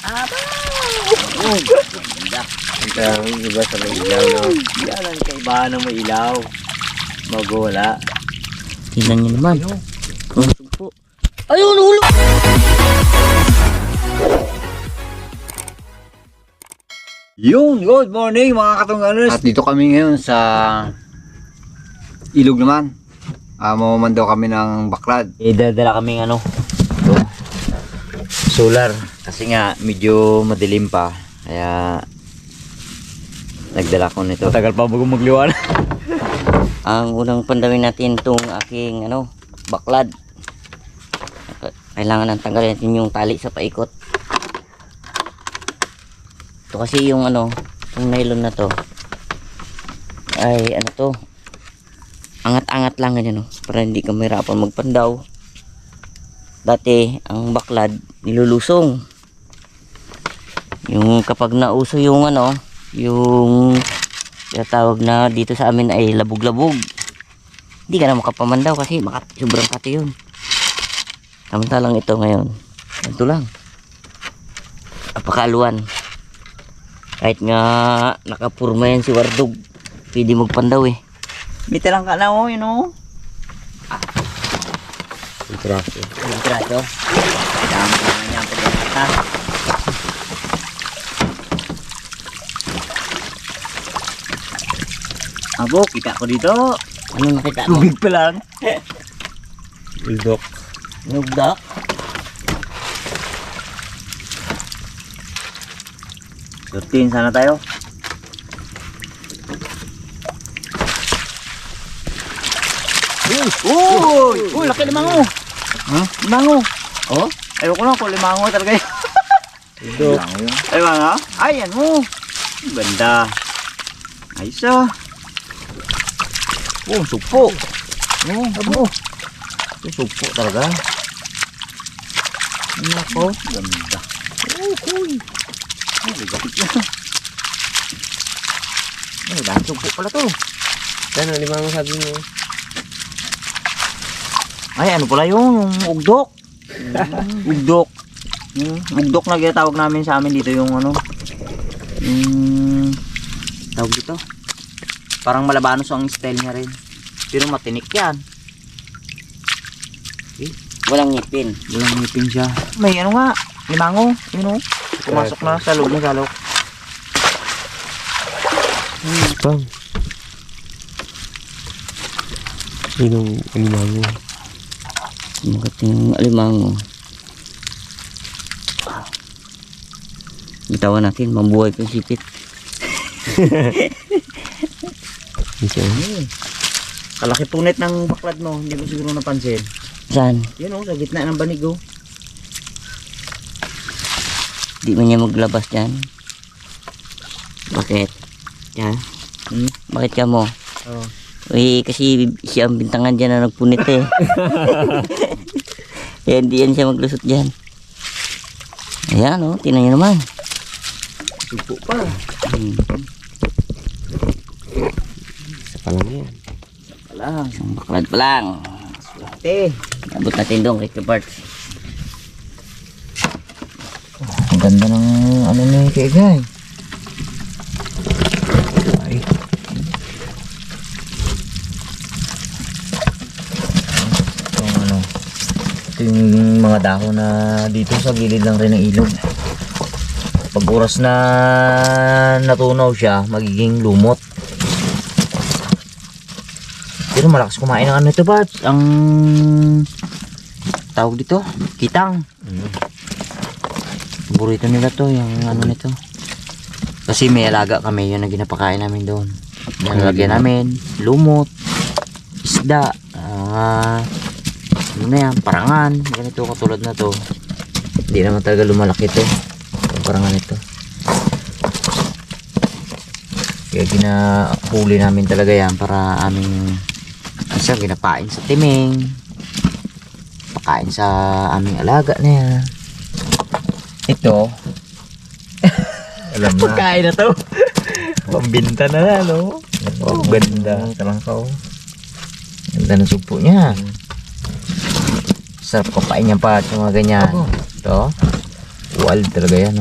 Oh, ganda. Ito ang iba sa may ilaw, no? Yan ang kaibahan ng may ilaw. Magwala. Tingnan nyo naman. Oh, sugpo. Ayun, ulo! Yun, good morning mga katungganers. At dito kami ngayon sa ilog naman. Mamaman daw kami ng baklad. Idadala kaming ito, solar. Kasi nga medyo madilim pa. Kaya nagdala ko nito. Tagal pa bago magliwanag. Ang unang pandawin natin itong aking baklad. Kailangan nang tanggalin natin yung tali sa paikot. Ito kasi yung yung nylon na to ay angat-angat lang ganyan, para hindi ka mahirapan magpandaw. Dati ang baklad nilulusong. Yung kapag nauso yung yung tawag na dito sa amin ay labog-labog. Hindi ka na makapamandaw kasi sobrang kati yun. Samantalang ito ngayon, ito lang. Apakaluan. Kahit nga nakapurma yan si Wardog, pwede magpandaw eh. Bitalang ka na yun Interaso. Dami naman yan pagkakata. Abo, kita ko dito. Ano nakita mo? Tubig pa lang. Uldok. Nugdak. Surtin sana tayo. Uy, laki limango. Huh? Limango. Oh? Ayoko lang kung limango talaga yun. Uldok. Ay mga, ayan mo. Ganda. Ayos ah. Oh, supo. Oh, abo. Supo talaga. Nako, ganda. Uy. Ay, gapit na. Ay, dahil supo pala to. Ano, lima mo sabi mo? Ay, ano pala yung ugdok. Ugdok. Ugdok na ginatawag namin sa amin dito yung tawag dito. Parang malabanos ang style niya rin. Pero matinik yan. Walang ngipin. Walang ngipin siya. May nga, limango. Pumasok na sa loob ng salok. Pang. Sinong alimango? Magating alimango. Bitawan natin, mabuhay ko yung sipit. Isa. Kalaki punit ng baklad mo. Hindi mo siguro napansin. Saan? Yun sa gitna ng banig Di man niya maglabas dyan. Bakit? Yan. Bakit ka mo? Oo. Uy, kasi siya ang bintangan dyan na nagpunit eh. Kaya hindi yan siya maglusot dyan. Ayan tingnan nyo naman. Supo pa. Isa pa lang yan. Isang baklad pa lang. Swerte. Abot natin doon kay Parts. Ang ganda ng ni Kegay. Ay. Ito yung mga dahon na dito sa gilid lang rin ng ilog. Pag oras na natunaw siya, magiging lumot. Pero malakas kumain ng ito ba? Ang tawag dito, kitang. Paborito nila to, yung nito. Kasi may alaga kami, yun na ginapakain namin doon. Nalagyan namin, lumot, isda, parangan, ganito katulad na to. Hindi naman talaga lumalaki to, yung parangan ito. Kaya ginahuli namin talaga yan para aming ginapain sa timing, pakain sa aming alaga na yan. Ito alam na pagkain na to. Pambinta na ganda. Talangkaw. Ganda ng sugpo niya. Sarap kapain niya pa yung mga ganyan. Ito Wild talaga yan.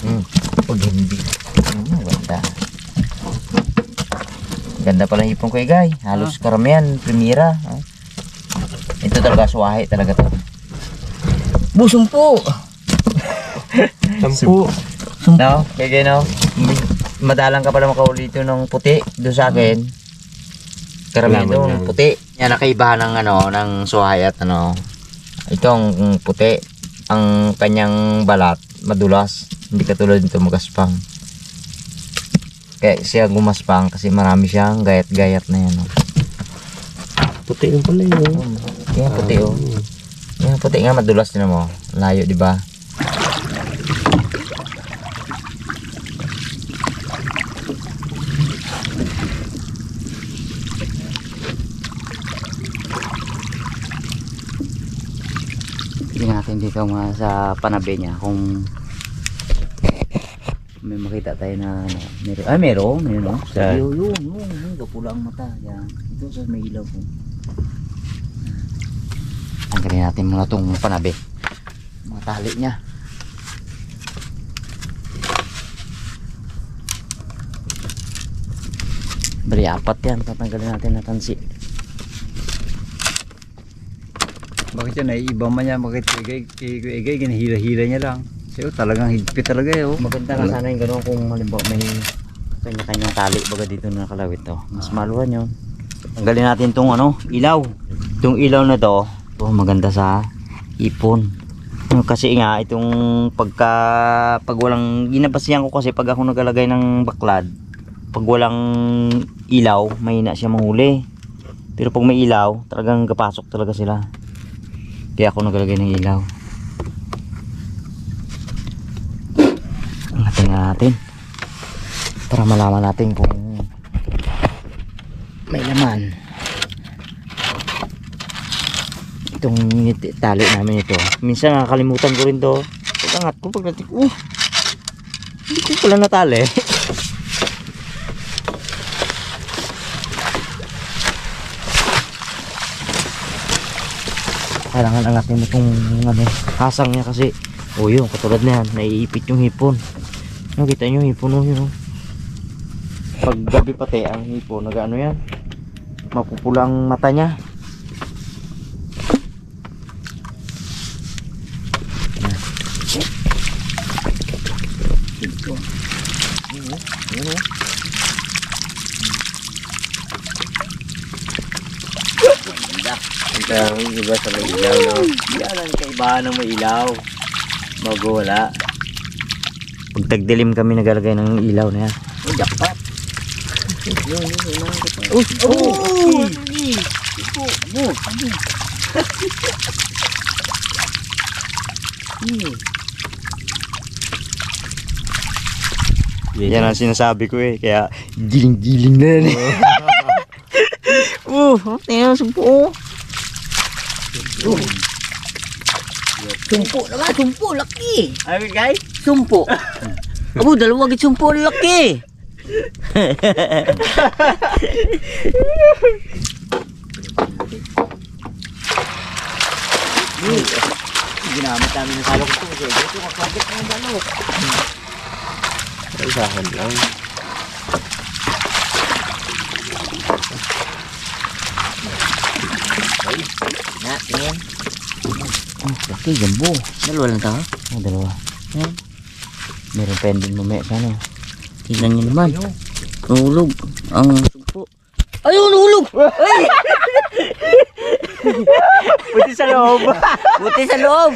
Oh. Pag hindi. Ganda. Ganda pala hipon ko guys. Halos karamihan. Primera. Oh. Ito talaga suwahe talaga to. Busumpo! Sampu. No? Kaya no? Madalang ka pala makaulito ng puti doon sa akin. Karamihan Malaman doon lang. puti. Yan nakaibahan ng ng suwahe at itong puti. Ang kanyang balat madulas. Hindi katulad nito magaspang. Kaya siya gumaspang kasi marami siyang gayat-gayat na yan. Oh. Puti yung pala yun. Yan puti oh. Yan puti nga madulas din mo. Layo di ba? Tingnan natin dito mga sa panabe niya kung may makita tayo na meron no? Saan? Yun kapula ang mata yan. Ito sa may ilaw ko. Tanggalin natin muna itong panabe, mga tali niya. Bali apat yan, tatanggalin natin na tansi. Bakit yan naiiba man yan? Bakit igay ginahila-hila niya lang? So talagang higpit talaga eh. Oh. Maganda nga sana yung gano'n kung halimbawa may kanya-kanyang tali baga dito na nakalawit to. Mas maluwan yun. Tanggalin natin itong ilaw. Itong ilaw na to, maganda sa ipon. Kasi nga itong pag walang ginabasihan ko kasi pag ako nagalagay ng baklad, pag walang ilaw, mahina siya mahuli. Pero pag may ilaw, talagang kapasok talaga sila. Kaya ako nagalagay ng ilaw. Angatin na natin para malaman natin kung may laman itong tali namin ito. Minsan nakakalimutan ko rin to. Pag-angat ko pag natin hindi ko pala natali. Kailangan angatin mo itong hasang niya kasi yun, katulad na yan, naiipit yung hipon. Nakita nyo yung hipon yun. Pag gabi pati ang hipon, nag-ano yan, mapupula ang mata niya. Ang iba sa may ilaw, no? Yan ang kaibahan ng may ilaw bago wala. Pag tagdilim kami nagalagay ng ilaw na yan. Jackpot. Yan ang sinasabi ko eh. Kaya giling-giling na yan eh. Tingnan sumpo. Sumpo naman, sumpo, laki! Ano guys? Sumpo! Abo, dalawa git sumpo, laki! Ginamit namin ng salok ito. Ito makakit ng salok. Isahan lang. Na, tingin. Laki, jambo. Dalawa lang tayo. Dalawa. Yan. Meron pending mamaya sana. Tingnan nyo naman. Nahulog ang sumpo. Ayun, nahulog! Ay! Buti sa loob. Buti sa loob!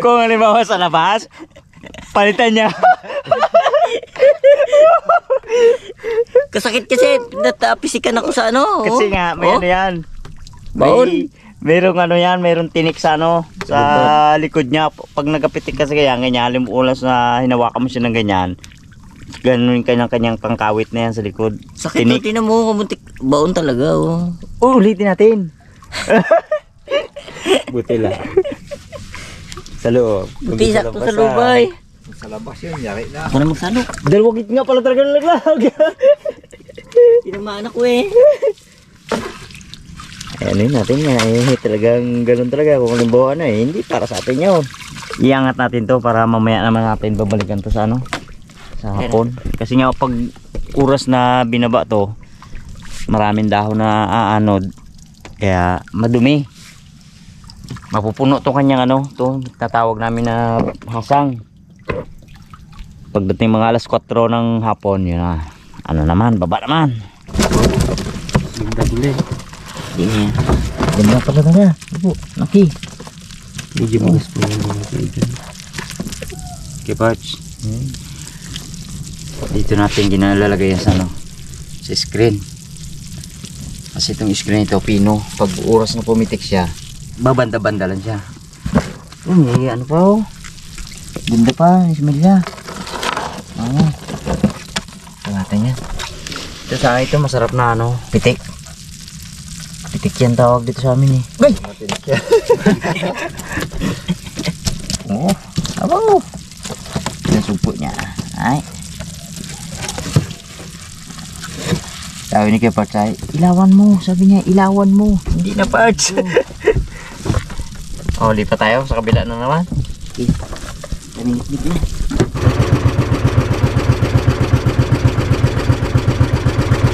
Kung halimbawa sa labas, palitan niya. Kasakit kasi, natapisikan ako sa ano. Kasi nga, may Oh. ano yan. Baon. Merong ano yan, merong tinik sa sa likod niya. Pag nagapitik kasi kaya, ganyan, halimulas na hinawakan mo siya ng ganyan. Ganun yung kanyang pangkawit na yan sa likod. Sakit na, tinan mo, kamuntik. Baon talaga, oh. Ulitin natin. Buti lang. Sa loob. Buti sakto sa lubay. Sa labas yun, yari na. Ako na magsalok. Dalawang git nga pala talaga nalaglag. Tinamaan ako eh. Ano yun natin nga, talagang ganun talaga. Kung halimbawa na hindi para sa atin yun. Iangat natin to para mamaya naman natin babalikan to sa ano, sa hapon. Kasi nga pag oras na binaba to, maraming dahon na aanod, kaya madumi. Mapupuno to kanyang ano, to tatawag namin na hasang. Pagdating mga alas 4 ng hapon, yun na, ano naman, baba naman. Ganda duli. Hindi. Ganda pala na nga. Opo, laki. Medyo magas po yung mga kaibigan. Okay, Parch. Dito natin ginalalagay yan sa ano, sa screen. Kasi itong screen ito, pino. Pag oras na pumitik siya, babanda-banda lang siya. May ano pa oh. Ganda pa, ismilya. Oo. Tangatan yan. Ito sa ito, masarap na ano, pitik. Pitik yan tawag dito sa amin eh. Bay! Oo, abang mo. Yung supo niya. Ay. Sabi ni kay Parts ay, ilawan mo. Sabi niya, ilawan mo. Hindi na Parts. Oh, lipat tayo sa kabila na naman. Okay. Ganit-nit na.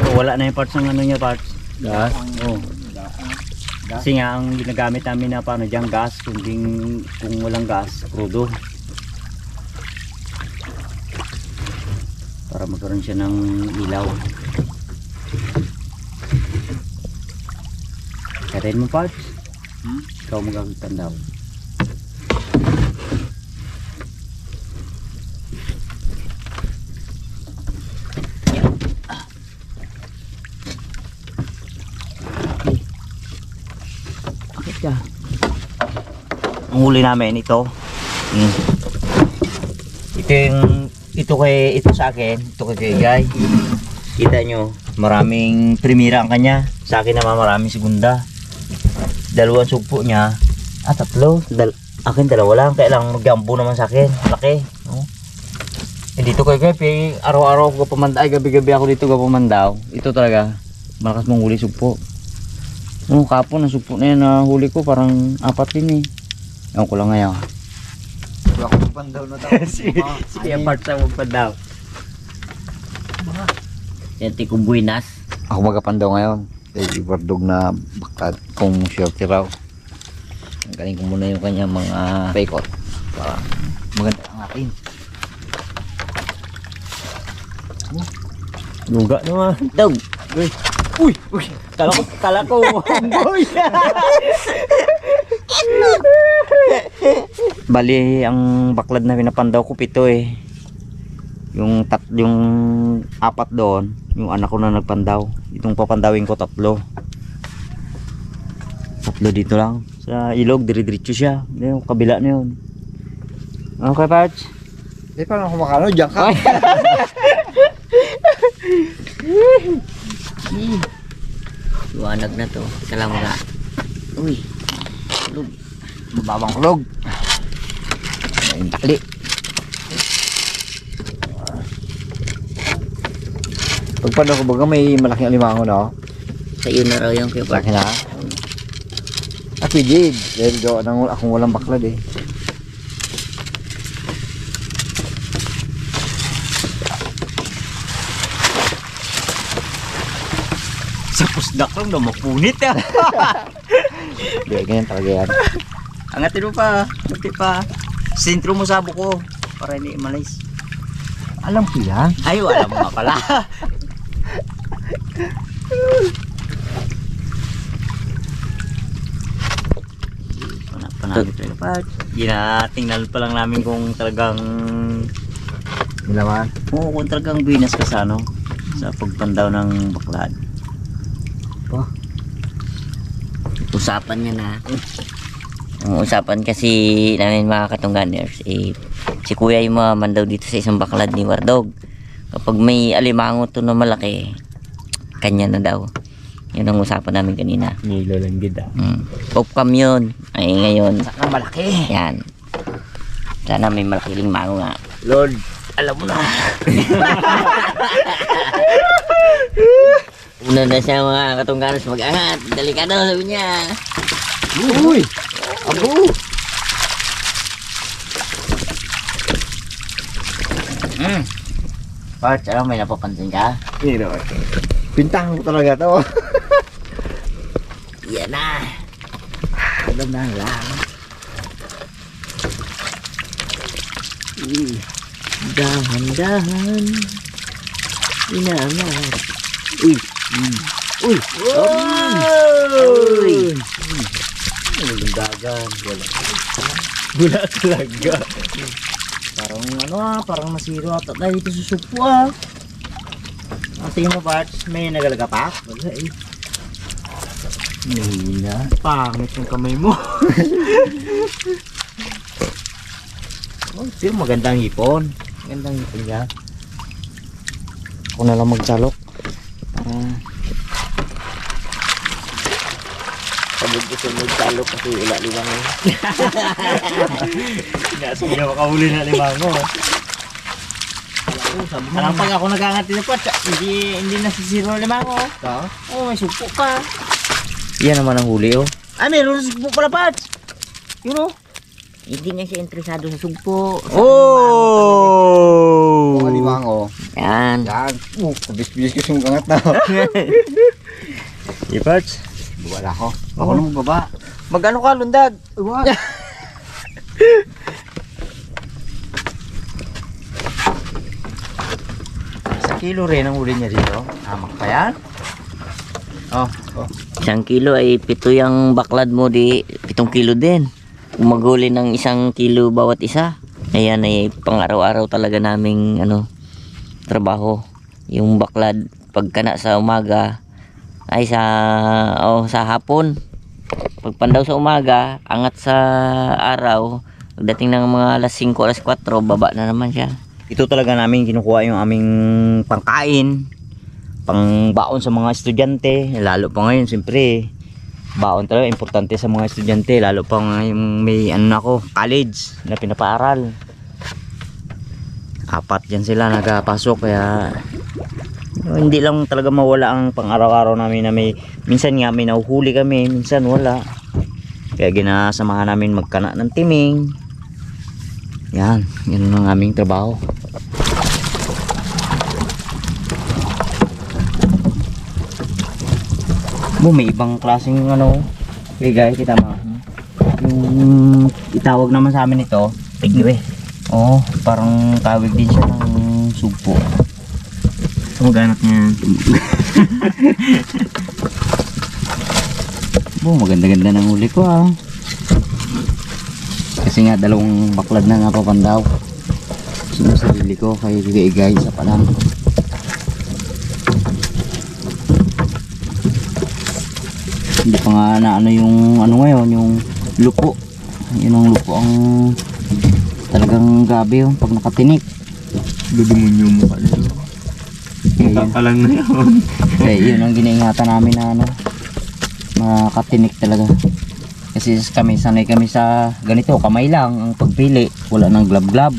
Oh, wala na yung parts ng ano niya, Parts. Gas? Oh. Kasi nga ang ginagamit namin na paano dyan, gas. Kung walang gas, crudo. Para magkaroon siya ng ilaw. Katayin mo, Parts. Ikaw magagagtan daw. Bakit ka? Ang huli namin ito. Ito sa akin, ito kay Guy. Kita nyo, maraming primera ang kanya. Sa akin naman maraming segunda. Dalawang sugpo niya. Tatlo. Akin dalawa lang. Kaya lang mag-jumbo naman sa akin. Laki. No? Dito kay Guy, araw-araw ako pamandaw. Gabi-gabi ako dito pamandaw. Ito talaga. Malakas mong huli sugpo. Kapon ang sugpo na yan na huli ko. Parang 4 din eh. Ewan ko lang ngayon. Wala ko pandaw na tao. Sige, part sa magpandaw. Yan tikong buinas. Ako magapandaw ngayon. Ibardog na bakad kung shorty raw. Ang galing ko muna yung kanya mga paikot. Para maganda ang akin. Luga naman. Dog! Uy! Kala ko. Boy! Bali, ang baklad na pinapandaw ko 7 eh. Yung 4 doon, yung anak ko na nagpandaw. Itong papandawin ko 3. 3 dito lang. Sa ilog, dire-diretso siya. Yung kabila na yun. Okay, Parch? Paano ako makano? Diyan ka. Liwanag na to. Teka lang mga. Uy. Tulog. Mababang kulog. May takli. Pagpano ko baga may malaking alimango na. Sa iyo na raw yung kaya Laki na. Pwede. Dahil doon akong walang baklad eh. Sa pusdak lang na mapunit ah. Hindi, ganyan talaga yan. Angatin mo pa. Kunti pa. Sentro mo sa buko. Para hindi malis. Alam ko yan. Ay, wala mo nga pala. Panalo tayo pa. Tingnan pa lang namin kung talagang Nilaman. kung talagang binas ka sa ano, sa pagpandaw ng baklad. usapan niya na. Ang usapan kasi namin mga katungganers, si kuya yung mamandaw dito sa isang baklad ni Wardog. Kapag may alimango to na malaki, kanya na daw. Yun ang usapan namin kanina. Nilo lang gida. Popcam yun. Ay ngayon, Saka malaki. yan. Sana may malaki limango nga. Lord, alam mo na. Una na siya mga katungganers mag-angat. Delikado sabi niya. Uy! Abo! Parts, ano, may napapansin ka? Hindi naman. Pintahan ko talaga to. Yan na. Alam na lang. Dahan-dahan. Inaangat. Uy. Uy. Uy. Dagan. Wala talaga. Parang ano parang masiro ata tayo dito sa supo tingin mo Barts, may nagalaga pa? Wala eh. Nahina. Pangit yung kamay mo. Oh, pero magandang hipon. Magandang hipon niya. Ako na lang magsalok. Sabog gusto magsalok kasi ila limang eh. Nasa niya makahuli na limango. Alam pag ako nagangati na Barts, hindi nasisiro limango. Oh, may supo pa. Yan naman ang huli oh. Ah, meron na supo pala Barts. Yun oh. Hindi nga siya interesado sa sugpo. Oh! Mga limango. Yan. Yan. Kabis-bis ko yung angat na. Iparts. Wala ako. Ako na magbaba. Mag-ano ka, lundag? Uwa. Sa kilo rin ang huli niya dito. Hamak pa yan. Oh. 1 kilo ay 7 yung baklad mo di 7 kilo din. Kung maghuli ng 1 kilo bawat isa. Ayan ay pang araw-araw talaga naming ano trabaho. Yung baklad pagkana sa umaga ay sa hapon. Pagpandaw sa umaga, angat sa araw. Pagdating ng mga alas 5, alas 4, baba na naman siya. Ito talaga namin kinukuha yung aming pangkain, pangbaon sa mga estudyante, lalo pa ngayon siyempre baon talaga importante sa mga estudyante, lalo pa ngayon may ano ako, college na pinapaaral. 4 dyan sila nagpasok kaya hindi lang talaga mawala ang pang-araw-araw namin na may minsan nga may nahuhuli kami, minsan wala. Kaya ginasamahan namin magkana ng timing. Yan ang aming trabaho. May ibang klaseng ano, guys, kita mo. Yung itawag naman sa amin ito, tigwe. Oh, parang tawag din siya ng sugpo. Maghanap niya. Maganda-ganda ng huli ko Kasi nga 2 baklad na napapandaw. Sinusarili ko kay guys sa palang. Hindi pa nga na ano yung ano ngayon, yung lupo. Yun ang lupo ang talagang gabi pag nakatinik. Dudumon yung mukha nila. Mukha pa lang na yun. Kaya yun ang ginaingatan namin na ano, makatinik talaga. Kasi kami sanay kami sa ganito, kamay lang ang pagpili, wala nang glab-glab.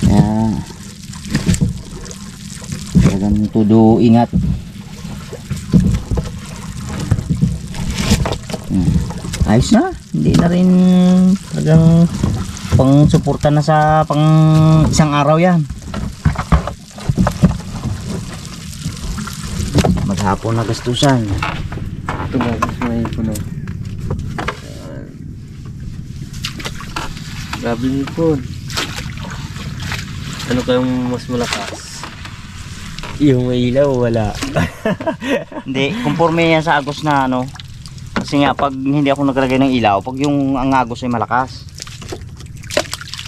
Kaya talagang todo ingat. Ayos na, hindi na rin talagang pang suporta na sa pang isang araw yan. Maghapon na gastusan. Tumagos na yung puno. Grabe yung phone. Ano kayong mas malakas? Yung ilaw wala. Hindi, conforme yan sa agos na ano. Kasi nga pag hindi ako naglagay ng ilaw, pag yung ang agos ay malakas.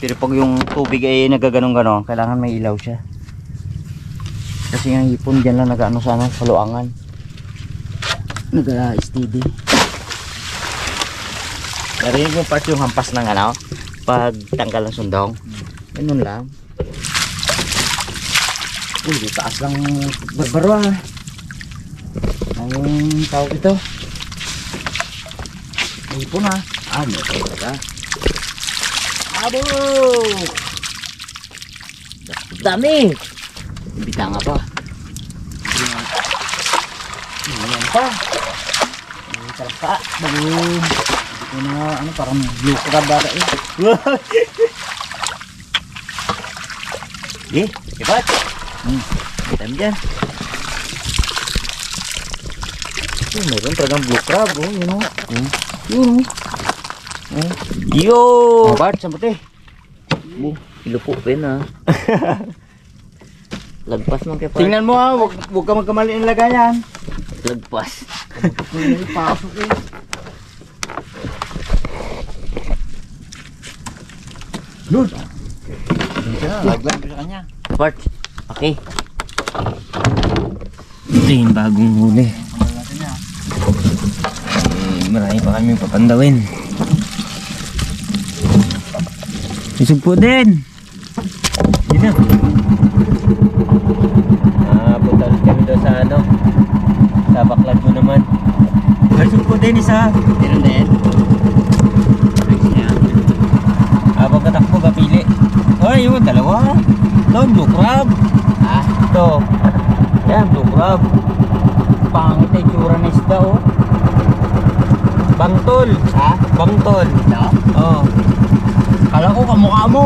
Pero pag yung tubig ay nagaganong-ganon, kailangan may ilaw siya. Kasi yung hipon dyan lang nag-ano sa ano, paluangan. Nag-steady. Narinig mo part yung hampas ng ano, pag tanggal ng sundong. Ganun lang. Uy, taas lang barbaro Anong tawag ito? Hipon may talaga. Abo! Dami! Bita nga pa. Ayan pa. May talpa. Bago. Ito na ano, parang blue crab bata Eh, ibat. Kita mo dyan. Meron talagang blue crab, oh, yun o. Yun o. Yo! Oh, Bart, saan puti? Ilupo pa yun ah. Lagpas man kay Parts. Tingnan mo ha, huwag ka magkamali ng lagayan. Lagpas. Pasok eh. Lord! Laglag ko sa kanya. Parts. Okay. Ito yung bagong huli. Marami pa kami papandawin. Isugpo din. Hindi na. Punta ulit kami doon sa ano. Sa baklag mo naman. Ay, sugpo din isa. Meron din. Habang katakbo, kapili. Ay, yun, dalawa. Ito, blue crab. Ah, Ito. Yan, blue crab. Pangit ay tsura ng isda, oh. Bangtol. ha? Bangtol. Ito? Oo. Kala ko kamukha mo.